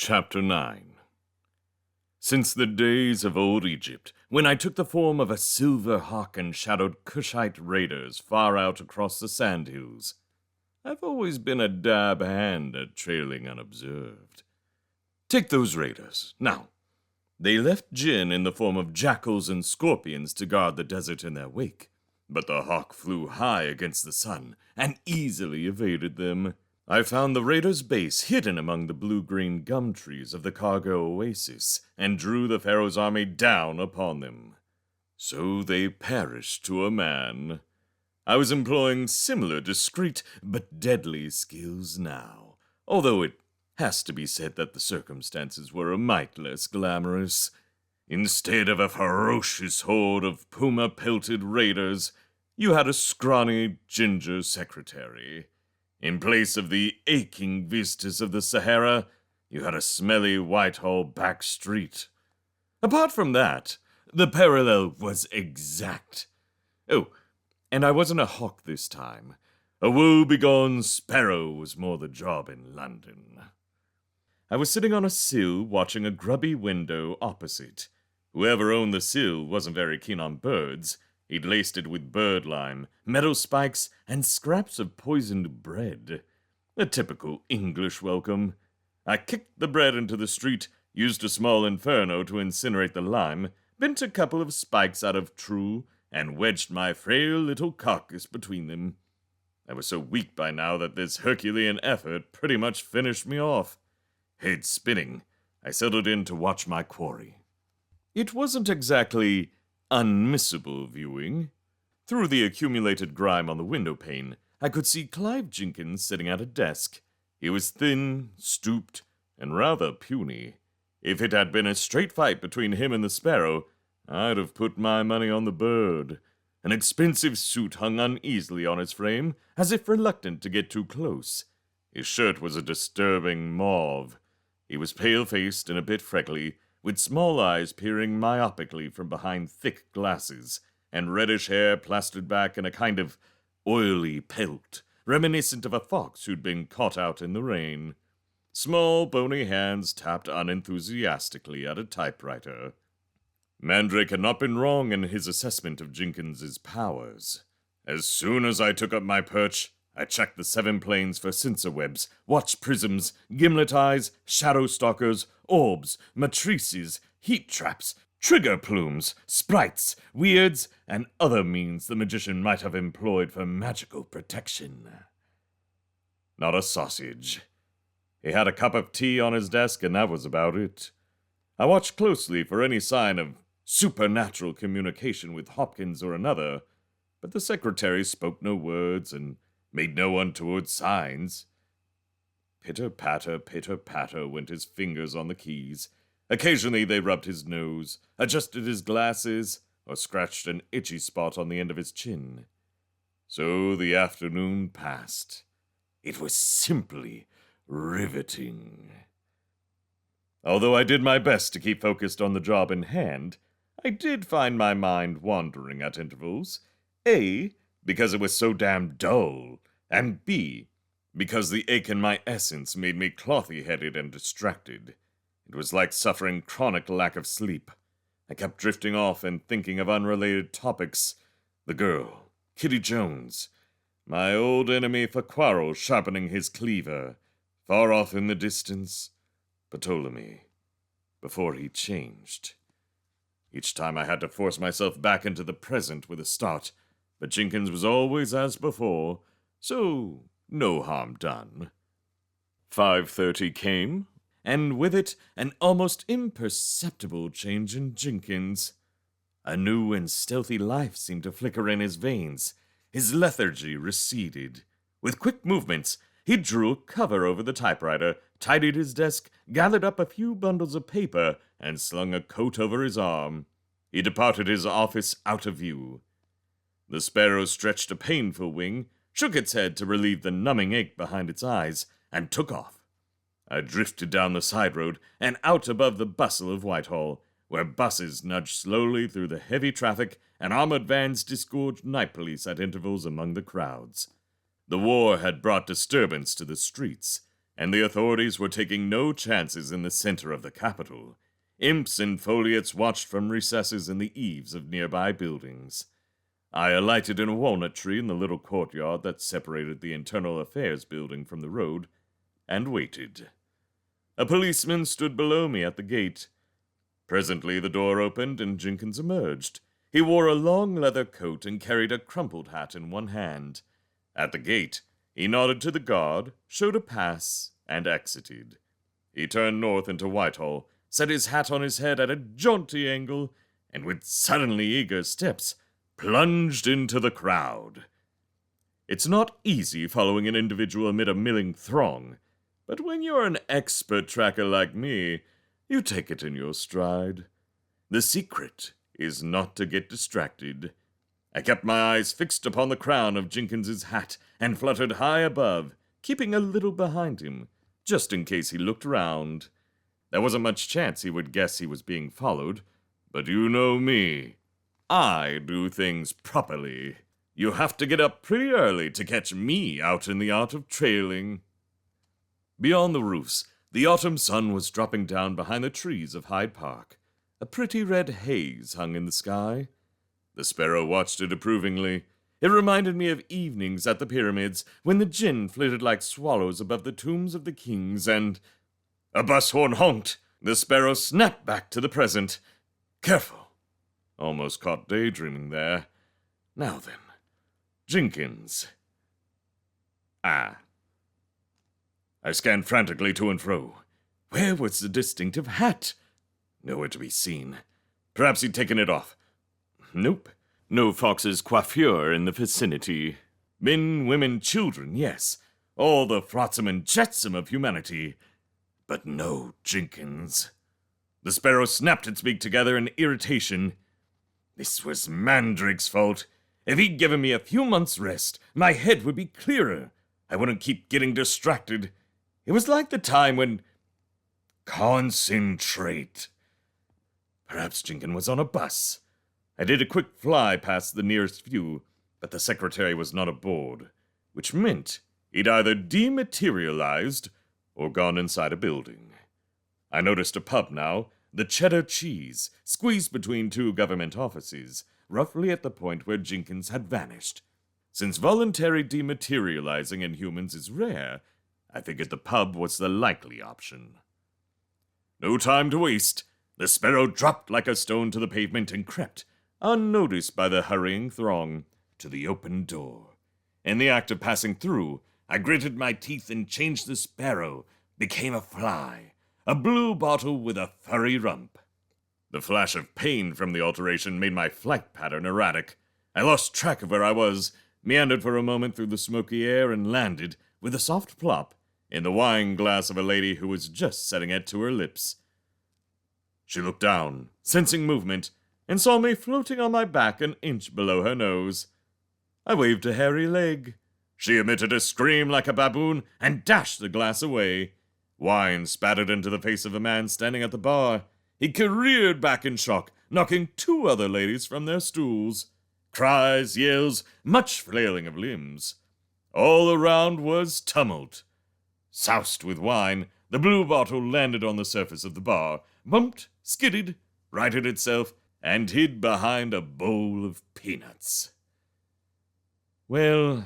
Chapter 9. Since the days of old Egypt, when I took the form of a silver hawk and shadowed Cushite raiders far out across the sandhills, I've always been a dab hand at trailing unobserved. Take those raiders. Now, they left Jinn in the form of jackals and scorpions to guard the desert in their wake, but the hawk flew high against the sun and easily evaded them. I found the raiders' base hidden among the blue-green gum trees of the cargo oasis, and drew the pharaoh's army down upon them. So they perished to a man. I was employing similar discreet but deadly skills now, although it has to be said that the circumstances were a mite less glamorous. Instead of a ferocious horde of puma-pelted raiders, you had a scrawny ginger secretary. In place of the aching vistas of the Sahara, you had a smelly Whitehall back street. Apart from that, the parallel was exact. Oh, and I wasn't a hawk this time. A woe-begone sparrow was more the job in London. I was sitting on a sill watching a grubby window opposite. Whoever owned the sill wasn't very keen on birds. He'd laced it with birdlime, metal spikes, and scraps of poisoned bread. A typical English welcome. I kicked the bread into the street, used a small inferno to incinerate the lime, bent a couple of spikes out of true, and wedged my frail little carcass between them. I was so weak by now that this Herculean effort pretty much finished me off. Head spinning, I settled in to watch my quarry. It wasn't exactly unmissable viewing. Through the accumulated grime on the window pane, I could see Clive Jenkins sitting at a desk. He was thin, stooped, and rather puny. If it had been a straight fight between him and the sparrow, I'd have put my money on the bird. An expensive suit hung uneasily on his frame, as if reluctant to get too close. His shirt was a disturbing mauve. He was pale-faced and a bit freckly, with small eyes peering myopically from behind thick glasses, and reddish hair plastered back in a kind of oily pelt, reminiscent of a fox who'd been caught out in the rain. Small, bony hands tapped unenthusiastically at a typewriter. Mandrake had not been wrong in his assessment of Jenkins's powers. As soon as I took up my perch, I checked the 7 planes for sensor webs, watch prisms, gimlet eyes, shadow stalkers, orbs, matrices, heat traps, trigger plumes, sprites, weirds, and other means the magician might have employed for magical protection. Not a sausage. He had a cup of tea on his desk, and that was about it. I watched closely for any sign of supernatural communication with Hopkins or another, but the secretary spoke no words and made no untoward signs. Pitter-patter went his fingers on the keys. Occasionally they rubbed his nose, adjusted his glasses, or scratched an itchy spot on the end of his chin. So the afternoon passed. It was simply riveting. Although I did my best to keep focused on the job in hand, I did find my mind wandering at intervals. A, because it was so damn dull, and B, because the ache in my essence made me clothy-headed and distracted. It was like suffering chronic lack of sleep. I kept drifting off and thinking of unrelated topics. The girl, Kitty Jones, my old enemy for quarrel sharpening his cleaver, far off in the distance, Ptolemy, before he changed. Each time I had to force myself back into the present with a start, but Jenkins was always as before, so no harm done. 5:30 came, and with it an almost imperceptible change in Jenkins. A new and stealthy life seemed to flicker in his veins. His lethargy receded. With quick movements, he drew a cover over the typewriter, tidied his desk, gathered up a few bundles of paper, and slung a coat over his arm. He departed his office out of view. The sparrow stretched a painful wing, shook its head to relieve the numbing ache behind its eyes, and took off. I drifted down the side road and out above the bustle of Whitehall, where buses nudged slowly through the heavy traffic and armored vans disgorged night police at intervals among the crowds. The war had brought disturbance to the streets. and the authorities were taking no chances in the center of the capital. Imps and foliates watched from recesses in the eaves of nearby buildings. I alighted in a walnut tree in the little courtyard that separated the Internal Affairs building from the road, and waited. A policeman stood below me at the gate. Presently the door opened and Jenkins emerged. He wore a long leather coat and carried a crumpled hat in one hand. At the gate, he nodded to the guard, showed a pass, and exited. He turned north into Whitehall, set his hat on his head at a jaunty angle, and with suddenly eager steps, plunged into the crowd. It's not easy following an individual amid a milling throng, but when you're an expert tracker like me, you take it in your stride. The secret is not to get distracted. I kept my eyes fixed upon the crown of Jenkins's hat and fluttered high above, keeping a little behind him, just in case he looked round. There wasn't much chance he would guess he was being followed, but you know me. I do things properly. You have to get up pretty early to catch me out in the art of trailing. Beyond the roofs, the autumn sun was dropping down behind the trees of Hyde Park. A pretty red haze hung in the sky. The sparrow watched it approvingly. It reminded me of evenings at the pyramids, when the jinn flitted like swallows above the tombs of the kings, and... A bus horn honked. The sparrow snapped back to the present. Careful. Almost caught daydreaming there. Now then. Jenkins. I scanned frantically to and fro. Where was the distinctive hat? Nowhere to be seen. Perhaps he'd taken it off. Nope. No fox's coiffure in the vicinity. Men, women, children, yes. All the flotsam and jetsam of humanity. But no Jenkins. The sparrow snapped its beak together in irritation. This was Mandrake's fault. If he'd given me a few months' rest, my head would be clearer. I wouldn't keep getting distracted. It was like the time when... Concentrate. Perhaps Jenkins was on a bus. I did a quick fly past the nearest few, but the secretary was not aboard, which meant he'd either dematerialized or gone inside a building. I noticed a pub now, the Cheddar Cheese, squeezed between two government offices, roughly at the point where Jenkins had vanished. Since voluntary dematerializing in humans is rare, I figured the pub was the likely option. No time to waste. The sparrow dropped like a stone to the pavement and crept, unnoticed by the hurrying throng, to the open door. In the act of passing through, I gritted my teeth and changed the sparrow, became a fly, a blue bottle with a furry rump. The flash of pain from the alteration made my flight pattern erratic. I lost track of where I was, meandered for a moment through the smoky air, and landed, with a soft plop, in the wine glass of a lady who was just setting it to her lips. She looked down, sensing movement, and saw me floating on my back an inch below her nose. I waved a hairy leg. She emitted a scream like a baboon and dashed the glass away. Wine spattered into the face of a man standing at the bar. He careered back in shock, knocking two other ladies from their stools. Cries, yells, much flailing of limbs. All around was tumult. Soused with wine, the blue bottle landed on the surface of the bar, bumped, skidded, righted itself, and hid behind a bowl of peanuts. Well,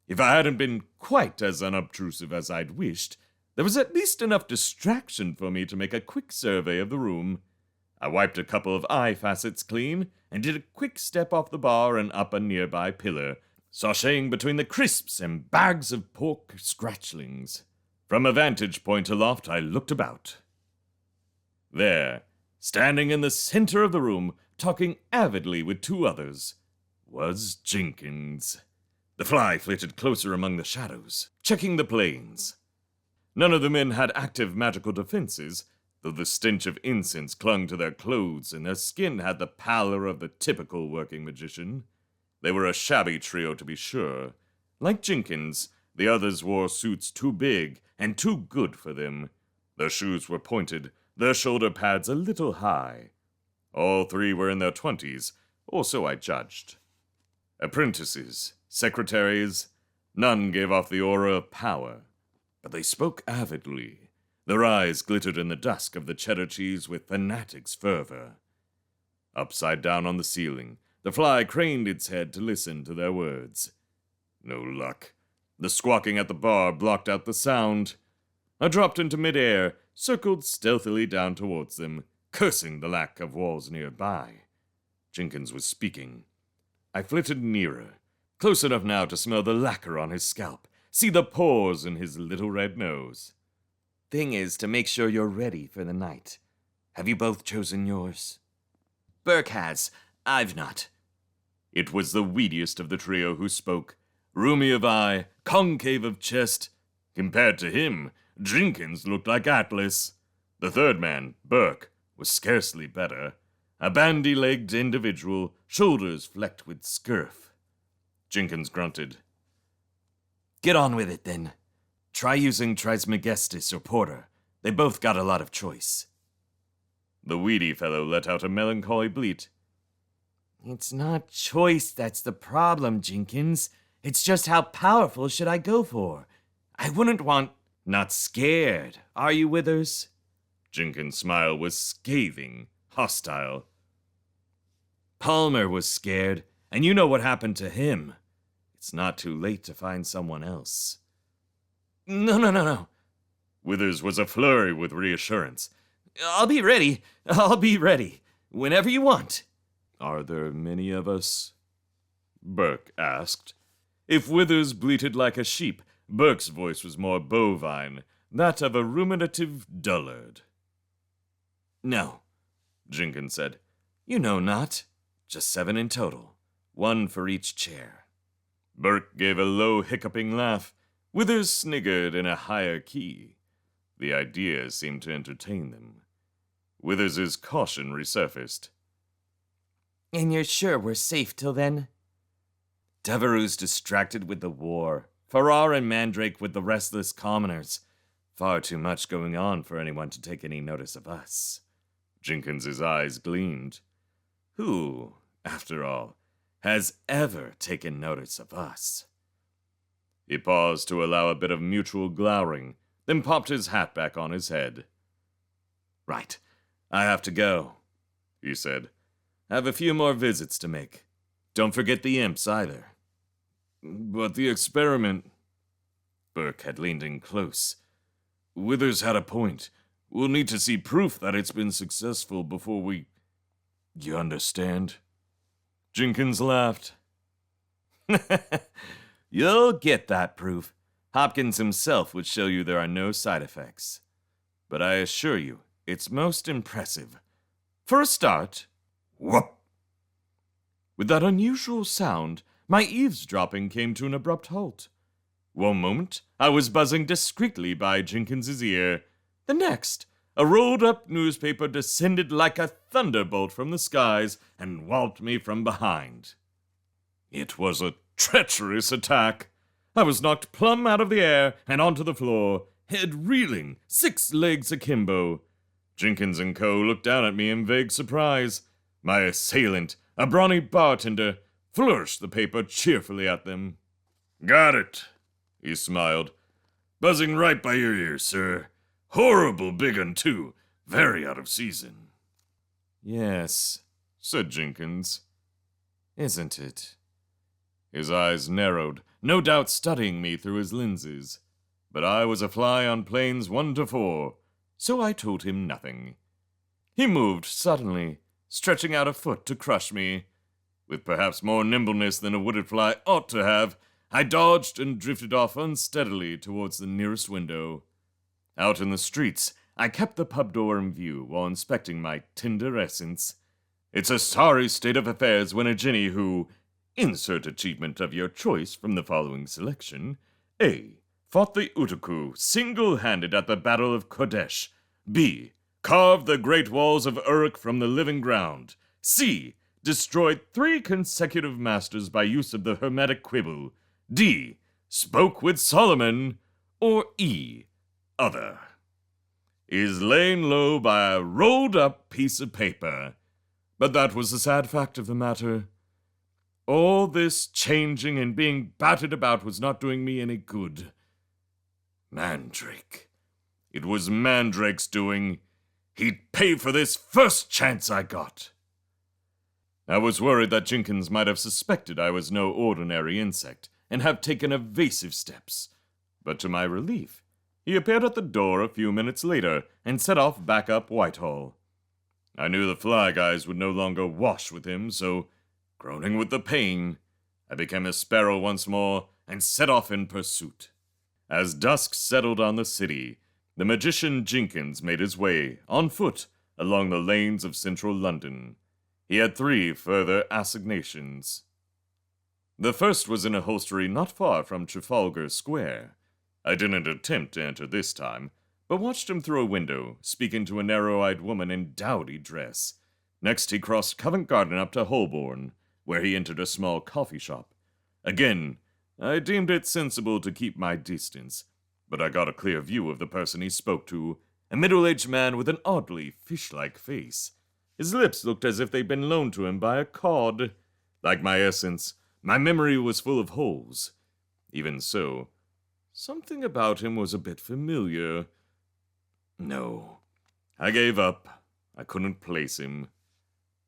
if I hadn't been quite as unobtrusive as I'd wished, there was at least enough distraction for me to make a quick survey of the room. I wiped a couple of eye facets clean and did a quick step off the bar and up a nearby pillar, sashaying between the crisps and bags of pork scratchlings. From a vantage point aloft, I looked about. There, standing in the center of the room, talking avidly with two others, was Jenkins. The fly flitted closer among the shadows, checking the planes. None of the men had active magical defenses, though the stench of incense clung to their clothes and their skin had the pallor of the typical working magician. They were a shabby trio, to be sure. Like Jenkins, the others wore suits too big and too good for them. Their shoes were pointed, their shoulder pads a little high. All three were in their 20s, or so I judged. Apprentices, secretaries, none gave off the aura of power. but they spoke avidly. Their eyes glittered in the dusk of the cheddar cheese with fanatic's fervor. Upside down on the ceiling, the fly craned its head to listen to their words. No luck. The squawking at the bar blocked out the sound. I dropped into midair, circled stealthily down towards them, cursing the lack of walls nearby. Jenkins was speaking. I flitted nearer, close enough now to smell the lacquer on his scalp, see the pores in his little red nose. Thing is to make sure you're ready for the night. Have you both chosen yours? Burke has. I've not. It was the weediest of the trio who spoke, roomy of eye, concave of chest. Compared to him, Jenkins looked like Atlas. The third man, Burke, was scarcely better. A bandy-legged individual, shoulders flecked with scurf. Jenkins grunted. Get on with it, then. Try using Trismegistus or Porter. They both got a lot of choice. The weedy fellow let out a melancholy bleat. It's not choice that's the problem, Jenkins. It's just how powerful should I go for? I wouldn't want... Not scared, are you, Withers? Jenkins' smile was scathing, hostile. Palmer was scared, and you know what happened to him. It's not too late to find someone else. No. Withers was aflurry with reassurance. I'll be ready. Whenever you want. Are there many of us? Burke asked. If Withers bleated like a sheep, Burke's voice was more bovine, that of a ruminative dullard. No, Jenkins said. You know not. Just 7 in total. 1 for each chair. Burke gave a low hiccuping laugh. Withers sniggered in a higher key. The idea seemed to entertain them. Withers's caution resurfaced. And you're sure we're safe till then? Devereux's distracted with the war. Farrar and Mandrake with the restless commoners. Far too much going on for anyone to take any notice of us. Jenkins's eyes gleamed. Who, after all, has ever taken notice of us? He paused to allow a bit of mutual glowering, then popped his hat back on his head. Right, I have to go, he said. Have a few more visits to make. Don't forget the imps either. But the experiment... Burke had leaned in close. Withers had a point. We'll need to see proof that it's been successful before we... You understand? Jenkins laughed. You'll get that proof. Hopkins himself would show you there are no side effects. But I assure you, it's most impressive. For a start... Whoop! With that unusual sound, my eavesdropping came to an abrupt halt. One moment, I was buzzing discreetly by Jenkins's ear. The next, a rolled-up newspaper descended like a thunderbolt from the skies and walloped me from behind. It was a treacherous attack. I was knocked plumb out of the air and onto the floor, head reeling, 6 legs akimbo. Jenkins and co. looked down at me in vague surprise. My assailant, a brawny bartender, flourished the paper cheerfully at them. Got it, he smiled. Buzzing right by your ears, sir. Horrible big un, too. Very out of season. Yes, said Jenkins. Isn't it? His eyes narrowed, no doubt studying me through his lenses. But I was a fly on planes 1 to 4, so I told him nothing. He moved suddenly, stretching out a foot to crush me. With perhaps more nimbleness than a wooded fly ought to have, I dodged and drifted off unsteadily towards the nearest window. Out in the streets, I kept the pub door in view while inspecting my Tinder essence. It's a sorry state of affairs when a Jinny who, insert achievement of your choice from the following selection, A. Fought the Utaku single-handed at the Battle of Kodesh. B. Carved the great walls of Uruk from the living ground. C. Destroyed 3 consecutive masters by use of the Hermetic Quibble. D. Spoke with Solomon. Or E. Other. Is lain low by a rolled-up piece of paper. But that was the sad fact of the matter. All this changing and being battered about was not doing me any good. Mandrake. It was Mandrake's doing. He'd pay for this first chance I got. I was worried that Jenkins might have suspected I was no ordinary insect and have taken evasive steps. But to my relief, he appeared at the door a few minutes later and set off back up Whitehall. I knew the fly guys would no longer wash with him, so, groaning with the pain, I became a sparrow once more and set off in pursuit. As dusk settled on the city, the magician Jenkins made his way, on foot, along the lanes of central London. He had 3 further assignations. The first was in a hostelry not far from Trafalgar Square. I didn't attempt to enter this time, but watched him through a window, speaking to a narrow-eyed woman in dowdy dress. Next he crossed Covent Garden up to Holborn, where he entered a small coffee shop. Again, I deemed it sensible to keep my distance, but I got a clear view of the person he spoke to, a middle-aged man with an oddly fish-like face. His lips looked as if they'd been loaned to him by a cod. Like my essence, my memory was full of holes. Even so, something about him was a bit familiar. No, I gave up. I couldn't place him.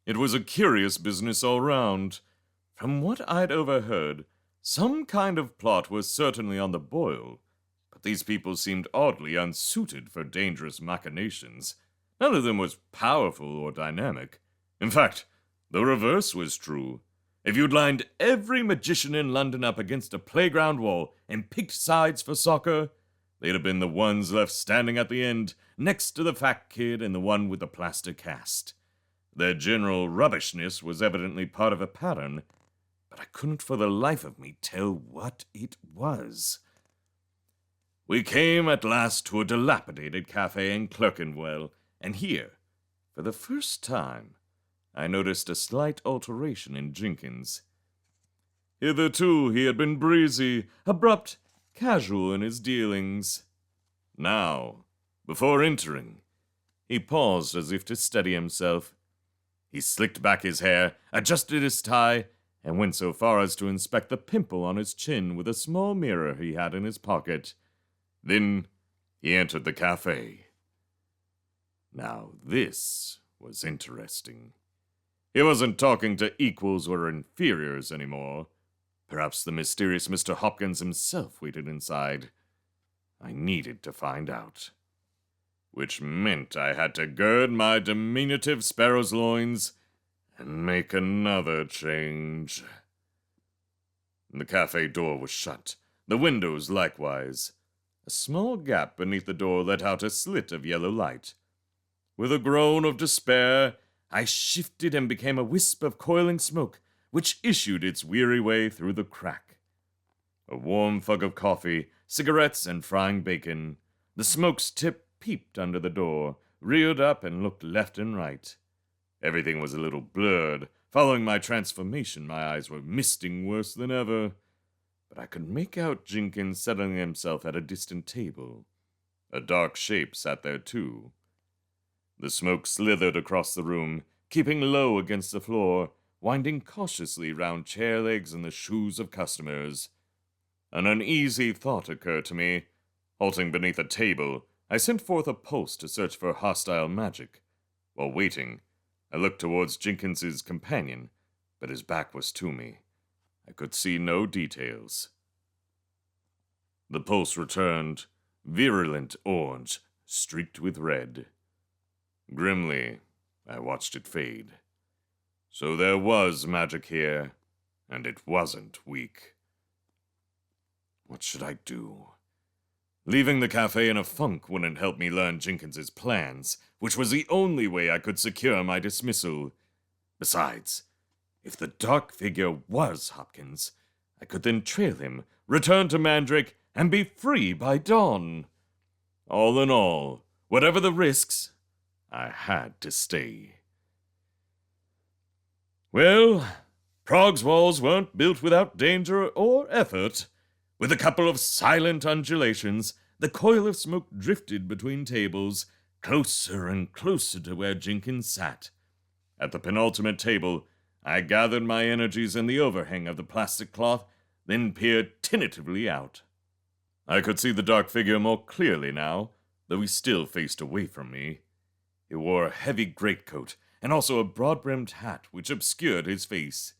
It was a curious business all round. From what I'd overheard, some kind of plot was certainly on the boil, but these people seemed oddly unsuited for dangerous machinations. None of them was powerful or dynamic. In fact, the reverse was true. If you'd lined every magician in London up against a playground wall and picked sides for soccer, they'd have been the ones left standing at the end, next to the fat kid and the one with the plaster cast. Their general rubbishness was evidently part of a pattern, but I couldn't for the life of me tell what it was. We came at last to a dilapidated cafe in Clerkenwell, and here, for the first time, I noticed a slight alteration in Jenkins. Hitherto he had been breezy, abrupt, casual in his dealings. Now, before entering, he paused as if to steady himself. He slicked back his hair, adjusted his tie, and went so far as to inspect the pimple on his chin with a small mirror he had in his pocket. Then he entered the cafe. Now this was interesting. He wasn't talking to equals or inferiors anymore. Perhaps the mysterious Mr. Hopkins himself waited inside. I needed to find out. Which meant I had to gird my diminutive sparrow's loins and make another change. The cafe door was shut, the windows likewise. A small gap beneath the door let out a slit of yellow light. With a groan of despair, I shifted and became a wisp of coiling smoke, which issued its weary way through the crack. A warm fug of coffee, cigarettes, and frying bacon. The smoke's tip peeped under the door, reared up, and looked left and right. Everything was a little blurred. Following my transformation, my eyes were misting worse than ever. But I could make out Jenkins settling himself at a distant table. A dark shape sat there, too. The smoke slithered across the room, keeping low against the floor, winding cautiously round chair legs and the shoes of customers. An uneasy thought occurred to me. Halting beneath a table, I sent forth a pulse to search for hostile magic. While waiting, I looked towards Jenkins's companion, but his back was to me. I could see no details. The pulse returned, virulent orange, streaked with red. Grimly, I watched it fade. So there was magic here, and it wasn't weak. What should I do? Leaving the cafe in a funk wouldn't help me learn Jenkins's plans, which was the only way I could secure my dismissal. Besides, if the dark figure was Hopkins, I could then trail him, return to Mandrake, and be free by dawn. All in all, whatever the risks, I had to stay. Well, Prague's walls weren't built without danger or effort. With a couple of silent undulations, the coil of smoke drifted between tables, closer and closer to where Jenkins sat. At the penultimate table, I gathered my energies in the overhang of the plastic cloth, then peered tentatively out. I could see the dark figure more clearly now, though he still faced away from me. He wore a heavy greatcoat and also a broad-brimmed hat which obscured his face.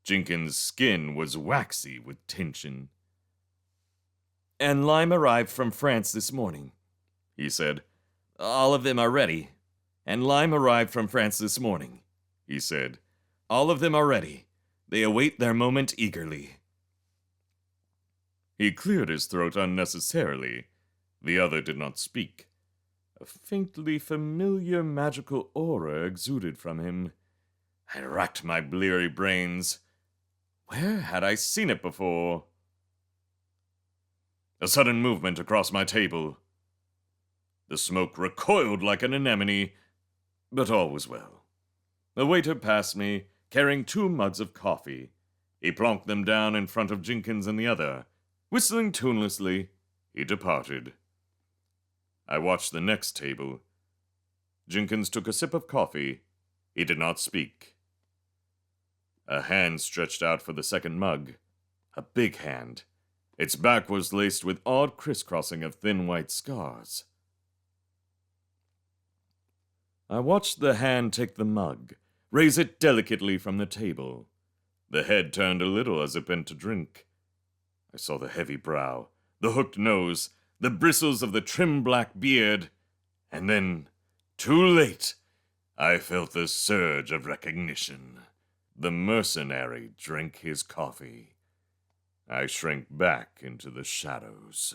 Jenkins' skin was waxy with tension. "And lime arrived from France this morning," he said. "All of them are ready. And lime arrived from France this morning," he said. "All of them are ready. They await their moment eagerly." He cleared his throat unnecessarily. The other did not speak. A faintly familiar magical aura exuded from him. I racked my bleary brains. Where had I seen it before? A sudden movement across my table. The smoke recoiled like an anemone, but all was well. A waiter passed me, carrying 2 mugs of coffee. He plonked them down in front of Jenkins and the other. Whistling tunelessly, he departed. I watched the next table. Jenkins took a sip of coffee. He did not speak. A hand stretched out for the second mug. A big hand. Its back was laced with odd crisscrossing of thin white scars. I watched the hand take the mug, raise it delicately from the table. The head turned a little as it bent to drink. I saw the heavy brow, the hooked nose, the bristles of the trim black beard, and then, too late, I felt the surge of recognition. The mercenary drank his coffee. I shrank back into the shadows.